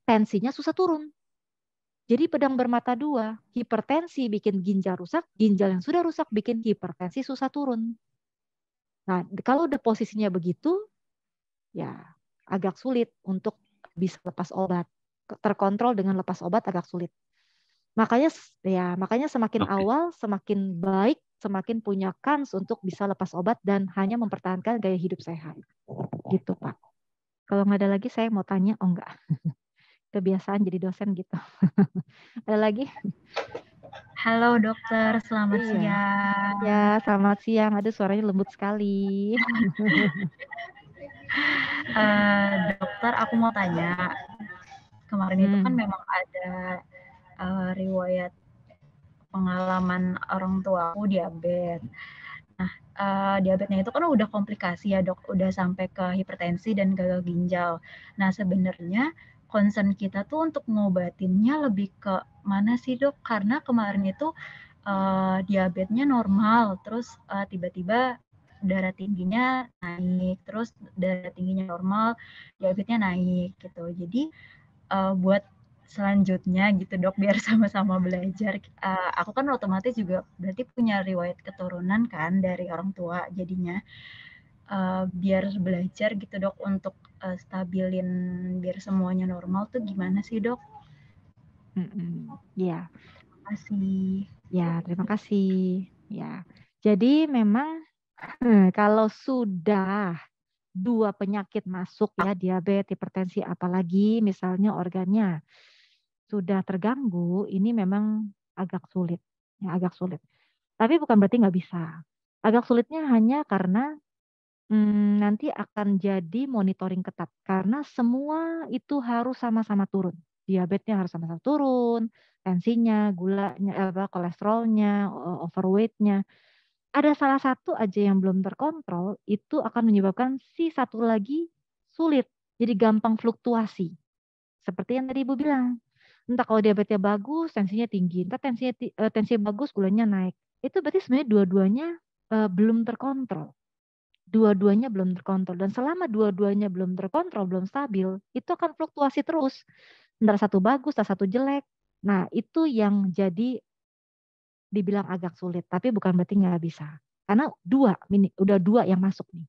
tensinya susah turun. Jadi pedang bermata dua, hipertensi bikin ginjal rusak, ginjal yang sudah rusak bikin hipertensi susah turun. Nah, kalau udah posisinya begitu, ya agak sulit untuk bisa lepas obat. Terkontrol dengan lepas obat agak sulit. Makanya semakin awal, semakin baik, semakin punya kans untuk bisa lepas obat dan hanya mempertahankan gaya hidup sehat. Gitu, Pak. Kalau nggak ada lagi, saya mau tanya. Oh, enggak. Kebiasaan jadi dosen gitu. Ada lagi? Halo dokter, selamat siang. Ya, selamat siang. Aduh, suaranya lembut sekali. Dokter, aku mau tanya. Kemarin itu kan memang ada riwayat pengalaman orang tua aku diabetes. Nah, diabetesnya itu kan udah komplikasi ya dok, udah sampai ke hipertensi dan gagal ginjal. Nah, sebenarnya concern kita tuh untuk ngobatinnya lebih ke mana sih dok? Karena kemarin itu diabetesnya normal, terus tiba-tiba darah tingginya naik, terus darah tingginya normal, diabetesnya naik gitu. Jadi buat selanjutnya gitu dok, biar sama-sama belajar. Aku kan otomatis juga berarti punya riwayat keturunan kan dari orang tua, jadinya biar belajar gitu dok untuk stabilin biar semuanya normal tuh gimana sih dok? Ya. Terima kasih. Ya, terima kasih. Ya, jadi memang kalau sudah 2 penyakit masuk ya, diabetes, hipertensi, apalagi misalnya organnya sudah terganggu, ini memang agak sulit. Ya, agak sulit. Tapi bukan berarti nggak bisa. Agak sulitnya hanya karena nanti akan jadi monitoring ketat. Karena semua itu harus sama-sama turun. Diabetesnya harus sama-sama turun, tensinya, gulanya, kolesterolnya, overweight-nya. Ada salah satu aja yang belum terkontrol, itu akan menyebabkan si satu lagi sulit. Jadi gampang fluktuasi. Seperti yang tadi Ibu bilang. Entah kalau diabetesnya bagus, tensinya tinggi. Entah tensinya bagus, gulanya naik. Itu berarti sebenarnya dua-duanya belum terkontrol. Dua-duanya belum terkontrol. Dan selama dua-duanya belum terkontrol, belum stabil, itu akan fluktuasi terus. Antara satu bagus, antara satu jelek. Nah, itu yang jadi dibilang agak sulit. Tapi bukan berarti nggak bisa. Karena udah dua yang masuk nih.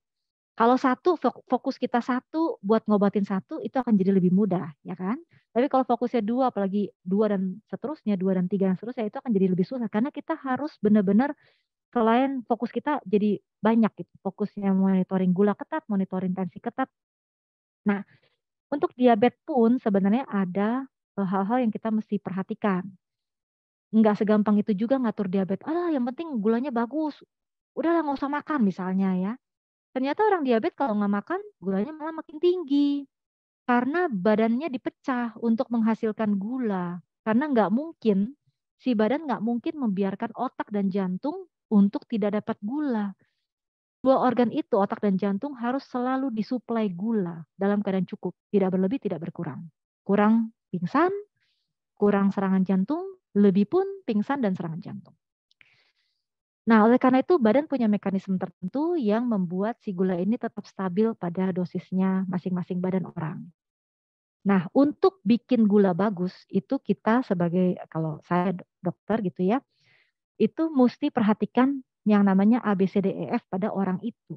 Kalau satu, fokus kita satu buat ngobatin satu, itu akan jadi lebih mudah, ya kan? Tapi kalau fokusnya dua, apalagi 2 dan seterusnya, 2 dan 3 dan seterusnya, itu akan jadi lebih susah. Karena kita harus benar-benar, selain fokus kita jadi banyak gitu. Fokusnya monitoring gula ketat, monitoring tensi ketat. Nah, Untuk diabetes pun sebenarnya ada hal-hal yang kita mesti perhatikan. Nggak segampang itu juga ngatur diabetes. Yang penting gulanya bagus. Udahlah nggak usah makan misalnya ya. Ternyata orang diabetes kalau nggak makan, gulanya malah makin tinggi. Karena badannya dipecah untuk menghasilkan gula. Karena nggak mungkin, si badan nggak mungkin membiarkan otak dan jantung untuk tidak dapat gula. Dua organ itu, otak dan jantung, harus selalu disuplai gula dalam keadaan cukup. Tidak berlebih, tidak berkurang. Kurang pingsan, kurang serangan jantung, lebih pun pingsan dan serangan jantung. Nah, oleh karena itu badan punya mekanisme tertentu yang membuat si gula ini tetap stabil pada dosisnya masing-masing badan orang. Nah, untuk bikin gula bagus itu kita sebagai, kalau saya dokter gitu ya, itu mesti perhatikan yang namanya ABCDEF pada orang itu.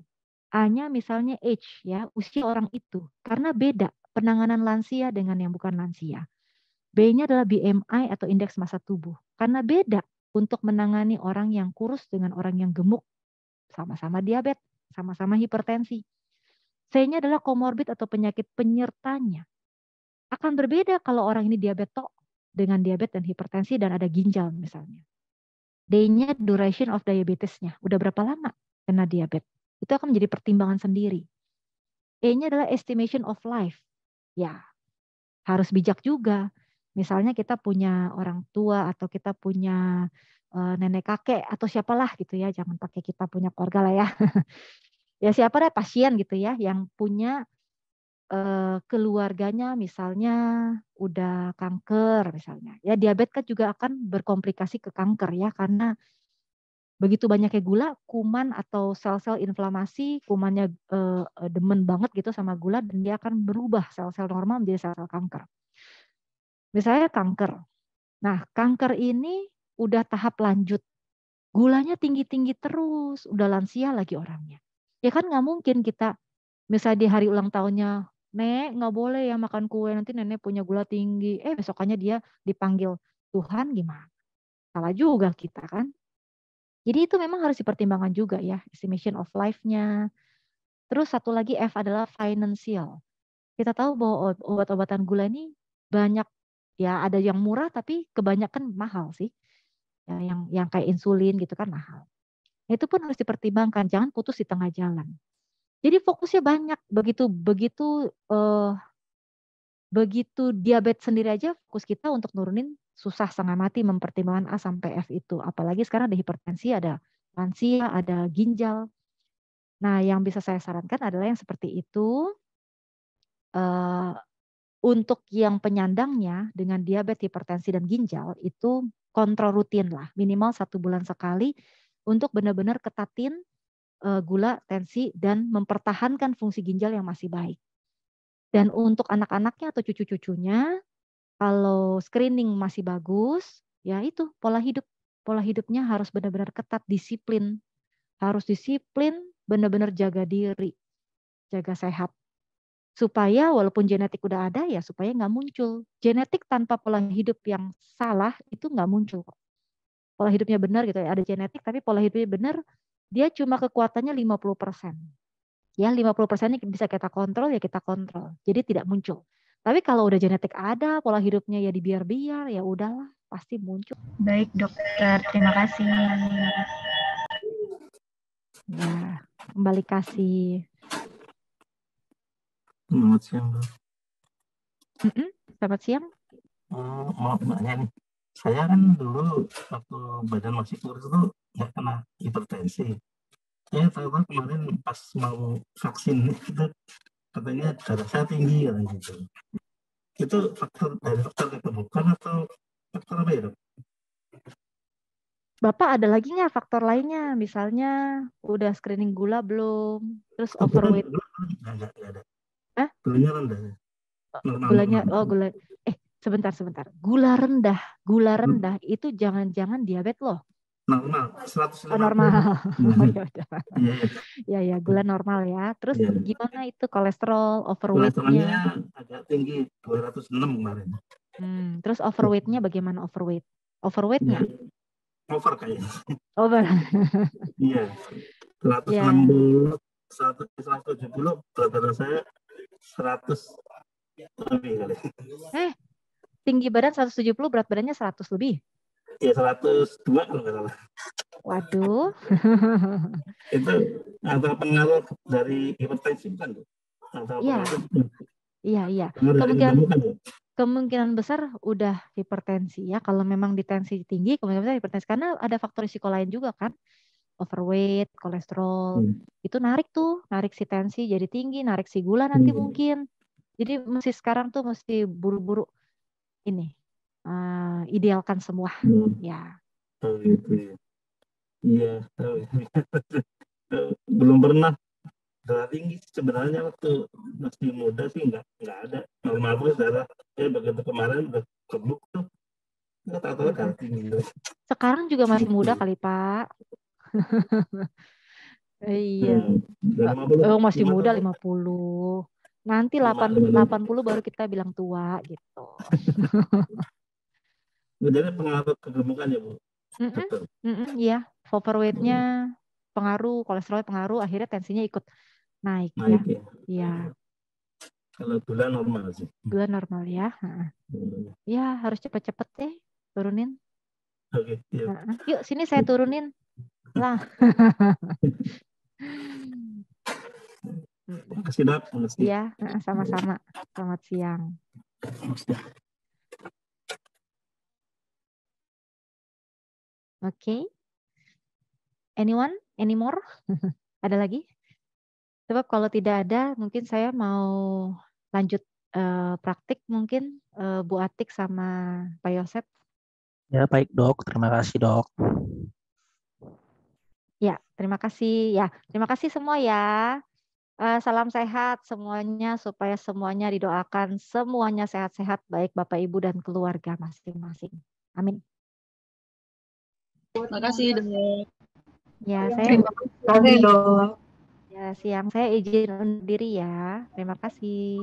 A-nya misalnya age ya, usia orang itu. Karena beda penanganan lansia dengan yang bukan lansia. B-nya adalah BMI atau indeks massa tubuh. Karena beda untuk menangani orang yang kurus dengan orang yang gemuk. Sama-sama diabetes, sama-sama hipertensi. C-nya adalah komorbid atau penyakit penyertanya. Akan berbeda kalau orang ini diabetes dengan diabetes dan hipertensi dan ada ginjal misalnya. D-nya duration of diabetesnya. Udah berapa lama kena diabetes. Itu akan menjadi pertimbangan sendiri. E-nya adalah estimation of life. Ya, harus bijak juga. Misalnya kita punya orang tua atau kita punya nenek kakek atau siapalah gitu ya. Jangan pakai kita punya keluarga lah ya. Ya siapa deh pasien gitu ya yang punya keluarganya misalnya udah kanker misalnya. Ya diabetes kan juga akan berkomplikasi ke kanker ya karena begitu banyaknya gula, kuman atau sel-sel inflamasi, kumannya demen banget gitu sama gula dan dia akan berubah sel-sel normal menjadi sel-sel kanker. Misalnya kanker. Nah, kanker ini udah tahap lanjut. Gulanya tinggi-tinggi terus, udah lansia lagi orangnya. Ya kan nggak mungkin kita misalnya di hari ulang tahunnya, Nek nggak boleh ya makan kue, nanti nenek punya gula tinggi. Besokannya dia dipanggil Tuhan gimana? Salah juga kita kan. Jadi itu memang harus dipertimbangkan juga ya, estimation of life-nya. Terus satu lagi F adalah financial. Kita tahu bahwa obat-obatan gula ini banyak ya, ada yang murah tapi kebanyakan mahal sih. Ya, yang kayak insulin gitu kan mahal. Itu pun harus dipertimbangkan, jangan putus di tengah jalan. Jadi fokusnya banyak, begitu diabetes sendiri aja fokus kita untuk nurunin susah setengah mati mempertimbangkan A sampai F itu. Apalagi sekarang ada hipertensi, ada lansia, ada ginjal. Nah, yang bisa saya sarankan adalah yang seperti itu. Untuk yang penyandangnya dengan diabetes, hipertensi, dan ginjal itu kontrol rutin lah. Minimal 1 bulan sekali untuk benar-benar ketatin gula, tensi, dan mempertahankan fungsi ginjal yang masih baik. Dan untuk anak-anaknya atau cucu-cucunya, kalau screening masih bagus, ya itu pola hidup. Pola hidupnya harus benar-benar ketat, disiplin. Harus disiplin, benar-benar jaga diri, jaga sehat. Supaya walaupun genetik udah ada ya supaya nggak muncul. Genetik tanpa pola hidup yang salah itu nggak muncul kok. Pola hidupnya benar gitu ya, ada genetik tapi pola hidupnya benar, dia cuma kekuatannya 50%. Ya 50%-nya bisa kita kontrol ya kita kontrol. Jadi tidak muncul. Tapi kalau udah genetik ada, pola hidupnya ya dibiar-biar, ya udahlah pasti muncul. Baik dokter, terima kasih. Ya, kembali kasih. Selamat siang, Bu. Selamat siang. Mau nanya nih, saya kan dulu waktu badan masih kurus tuh nggak kena hipertensi. Saya tahu kemarin pas mau vaksin itu katanya darah saya tinggi gitu. Itu faktor dari faktor kegemukan atau faktor apa ya, Dok? Bapak ada lagi nggak faktor lainnya? Misalnya udah screening gula belum? Terus overweight? Nggak ada. Gulanya rendah. Gulanya, gula. Sebentar. Gula rendah itu jangan-jangan diabetes loh. Normal, 150. Normal. Ya, gula normal ya. Terus gimana itu kolesterol, overweight-nya? Agak tinggi, 206 kemarin. Terus overweight-nya bagaimana overweight? Overweight-nya? Over kayaknya. Over. Iya. 160, 170, berat badan saya 100. Lebih kali. Tinggi badan 170, berat badannya 100 lebih. Ya 102 kalau nggak salah. Waduh. Itu ada pengaruh dari hipertensi bukan tuh? Atau Iya. Iya. Kemungkinan besar udah hipertensi ya. Kalau memang di tensi tinggi, kemungkinan besar hipertensi. Karena ada faktor risiko lain juga kan. Overweight, kolesterol. Itu narik si tensi jadi tinggi, narik si gula nanti mungkin. Jadi sekarang tuh mesti buru-buru ini. Idealkan semua. Ya. Oh gitu ya. Iya. Belum pernah darah tinggi sebenarnya waktu masih muda sih nggak ada normal terus darah begitu kemarin udah kebuk tuh nggak tahu darah tinggi. Sekarang juga masih muda kali Pak. Iya. Masih muda 50. Nanti 80 baru kita bilang tua gitu. Jadi pengaruh kegemukan ya Bu? Iya, overweight-nya pengaruh, kolesterol pengaruh, akhirnya tensinya ikut naik ya. Iya. Kalau gula normal sih. Gula normal ya. Ya harus cepet-cepet deh turunin. Oke. Yuk sini saya turunin lah. Makasih Dok. Iya, sama-sama. Selamat siang. Oke. Anyone? Any more? Ada lagi? Sebab kalau tidak ada, mungkin saya mau lanjut praktik mungkin Bu Atik sama Pak Yosep. Ya, baik Dok. Terima kasih Dok. Ya, terima kasih. Ya, terima kasih semua ya. Salam sehat semuanya, supaya semuanya didoakan, semuanya sehat-sehat, baik Bapak Ibu dan keluarga masing-masing. Amin. Terima kasih Dok. Ya, Terima kasih Dok. Ya, siang saya izin undur diri ya. Terima kasih.